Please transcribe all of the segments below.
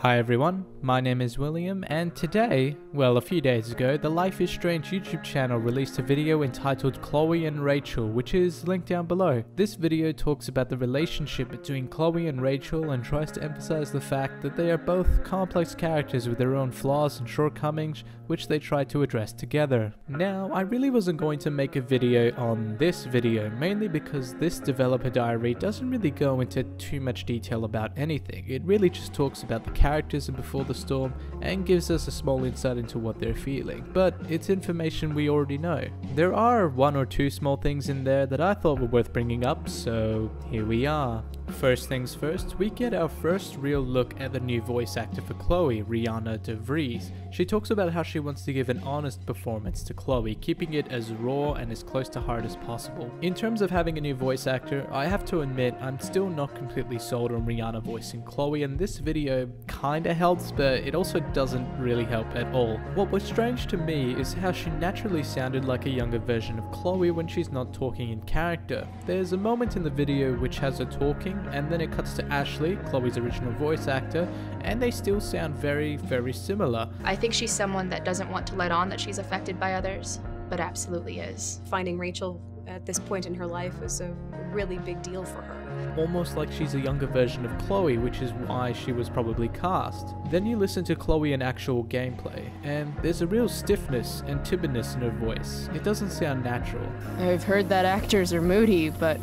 Hi everyone, my name is William, and today, well a few days ago, the Life is Strange YouTube channel released a video entitled Chloe and Rachel, which is linked down below. This video talks about the relationship between Chloe and Rachel and tries to emphasize the fact that they are both complex characters with their own flaws and shortcomings, which they try to address together. Now, I really wasn't going to make a video on this video, mainly because this developer diary doesn't really go into too much detail about anything. It really just talks about the characters and before the storm and gives us a small insight into what they're feeling, but it's information we already know. There are one or two small things in there that I thought were worth bringing up, so here we are. First things first, we get our first real look at the new voice actor for Chloe, Rihanna DeVries. She talks about how she wants to give an honest performance to Chloe, keeping it as raw and as close to heart as possible. In terms of having a new voice actor, I have to admit I'm still not completely sold on Rihanna voicing Chloe, and this video kinda helps, but it also doesn't really help at all. What was strange to me is how she naturally sounded like a younger version of Chloe when she's not talking in character. There's a moment in the video which has her talking, and then it cuts to Ashley, Chloe's original voice actor, and they still sound very, very similar. I think she's someone that doesn't want to let on that she's affected by others, but absolutely is. Finding Rachel at this point in her life was a really big deal for her. Almost like she's a younger version of Chloe, which is why she was probably cast. Then you listen to Chloe in actual gameplay, and there's a real stiffness and timidness in her voice. It doesn't sound natural. I've heard that actors are moody, but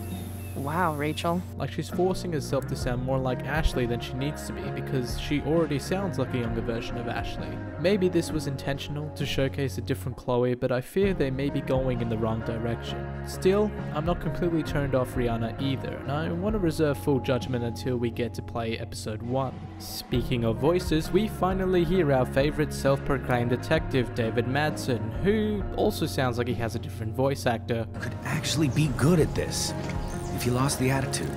wow, Rachel. Like she's forcing herself to sound more like Ashley than she needs to be, because she already sounds like a younger version of Ashley. Maybe this was intentional to showcase a different Chloe, but I fear they may be going in the wrong direction. Still, I'm not completely turned off Rihanna either, and I want to reserve full judgment until we get to play episode 1. Speaking of voices, we finally hear our favorite self-proclaimed detective, David Madsen, who also sounds like he has a different voice actor. Could actually be good at this if you lost the attitude.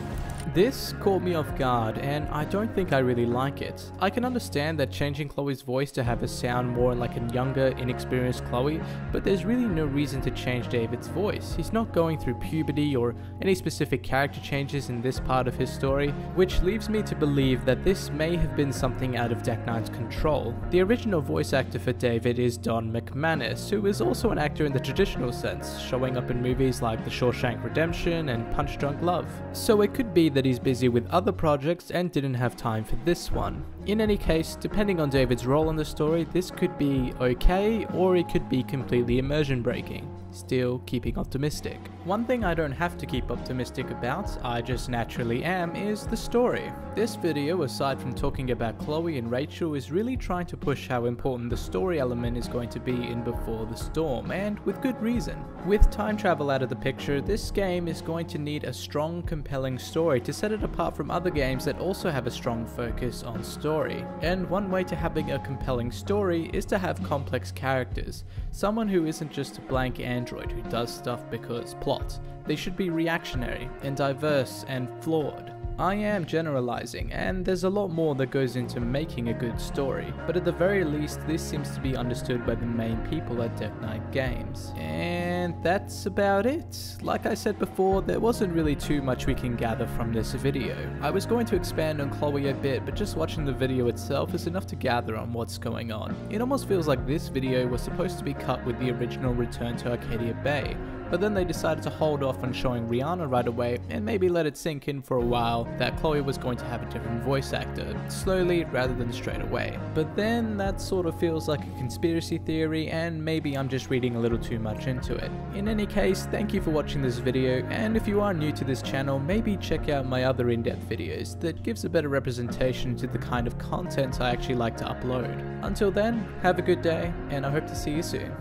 This caught me off guard, and I don't think I really like it. I can understand that changing Chloe's voice to have her sound more like a younger, inexperienced Chloe, but there's really no reason to change David's voice. He's not going through puberty or any specific character changes in this part of his story, which leaves me to believe that this may have been something out of Deck Nine's control. The original voice actor for David is Don McManus, who is also an actor in the traditional sense, showing up in movies like The Shawshank Redemption and Punch Drunk Love. So it could be that he's busy with other projects and didn't have time for this one. In any case, depending on David's role in the story, this could be okay, or it could be completely immersion breaking. Still keeping optimistic. One thing I don't have to keep optimistic about, I just naturally am, is the story. This video, aside from talking about Chloe and Rachel, is really trying to push how important the story element is going to be in Before the Storm, and with good reason. With time travel out of the picture, this game is going to need a strong, compelling story to set it apart from other games that also have a strong focus on story. And one way to having a compelling story is to have complex characters. Someone who isn't just a blank android who does stuff because plot. They should be reactionary and diverse and flawed. I am generalizing, and there's a lot more that goes into making a good story, but at the very least this seems to be understood by the main people at Deck Nine Games. And that's about it. Like I said before, there wasn't really too much we can gather from this video. I was going to expand on Chloe a bit, but just watching the video itself is enough to gather on what's going on. It almost feels like this video was supposed to be cut with the original Return to Arcadia Bay, but then they decided to hold off on showing Rihanna right away and maybe let it sink in for a while that Chloe was going to have a different voice actor, slowly rather than straight away. But then that sort of feels like a conspiracy theory, and maybe I'm just reading a little too much into it. In any case, thank you for watching this video, and if you are new to this channel, maybe check out my other in-depth videos that gives a better representation to the kind of content I actually like to upload. Until then, have a good day, and I hope to see you soon.